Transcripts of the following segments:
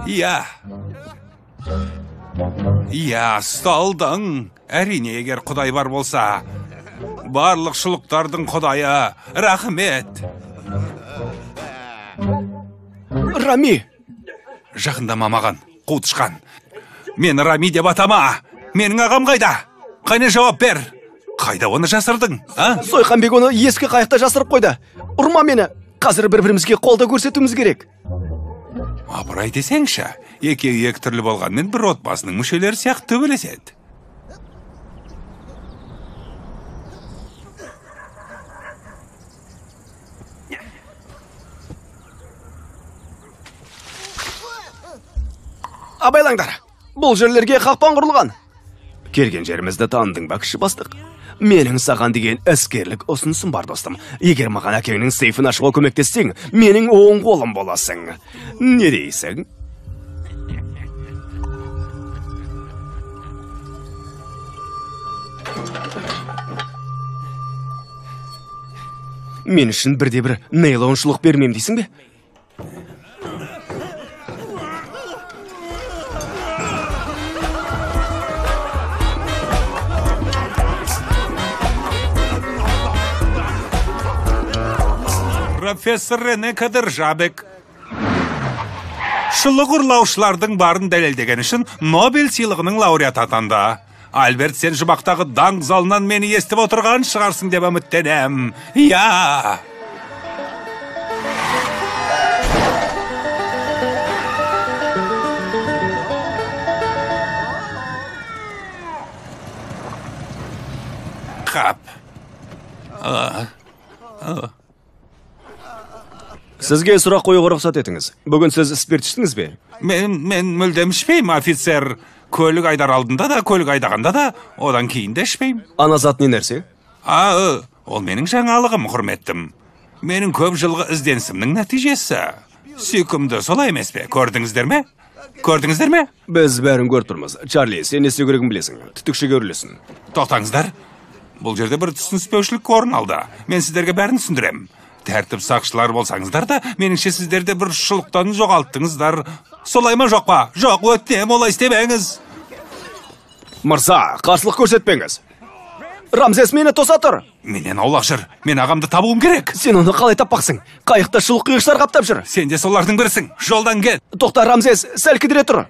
Iya. Iya, сталдың. Әрине, егер Құдай бар болса, барлық шұлықтардың Құдайы, рахмет. Рами! Жақындама маған, қу тышқан. Мені Рами деп атама. Менің ағам қайда? Қайне жауап бер. Қайда оны жасырдың? Сойқанбек оны ескі қайықта жасырып қойды. Ұрма мені. Қазір бір-бірімізге қолда көрсетуіміз керек. Абырай десеңші, екеуі екі түрлі болғанмен бір отбасының мүшелері сияқты төбелеседі. Абайлаңдар, бұл жерлерге қақпан құрылған. Келген жерімізді таныдың ба, кіші бастық? Менің саған деген әскерлік ұсынысым бар, достым. Егер маған әкеңнің сейфін ашуға көмектессең, менің оң қолым боласың. Не дейсің? Мен үшін бірде-бір нейлоншылық бермем дейсің бе? Профессор Рене Кадыржабек. Шылық ұрлаушылардың барын дәлелдеген үшін Нобель сыйлығының лауреаты атанды. Альберт, сен жұмақтағы даңқ залынан мені естіп отырған шығарсың деп үміттенем. Я! Қап. Сізге сұрақ қоюға рұқсат етіңіз. Бүгін сіз спирт іштіңіз бе? Мен мүлдем ішпеймін, офицер. Көлік айдар алдында да, көлік айдағанда да, одан кейін де ішпеймін. Ана зат не нәрсе? Ол менің жаңалығым, құрметтім. Менің көп жылғы ізденісімнің нәтижесі. Сүйкімді солай емес пе? Көрдіңіздер ме? Көрдіңіздер ме? Біз бәрін көріп тұрмыз. Чарли, сен не істеу керегін білесің. Түтікшіге үрілесің. Тоқтаңыздар. Бұл жерде бір түсініспеушілік орын алды. Мен сіздерге бәрін түсіндірем. Тәртіп сақшылар болсаңыздар да, меніңше сіздерде бір шұлықтан жоғалттыңыздар. Солай ма жоқ па? Жоқ, өтінем, олай істемеңіз. Мырза, қарсылық көрсетпеңіз. Рамзес мені тоса тұр. Менен аулақ жүр. Мен ағамды табуым керек. Сен оны қалай таппақсың? Қайықта шұлық қиғыштар қаптап жүр. Сен де солардың бірісің. Жолдан кет. Тоқта, Рамзес, сәл кідіре тұр.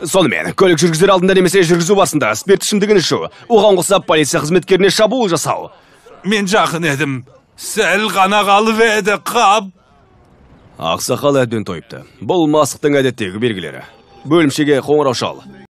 Сонымен, көлік жүргізер алдында немесе жүргізу барысында спирт ішімдігін ішу, оған қоса полиция қызметкеріне шабуыл жасау. Мен жақын едім. Сәл ғана қалып еді, қап. Ақсақал әбден тойыпты. Бұл масықтың әдеттегі белгілері. Бөлімшеге қоңырау шал.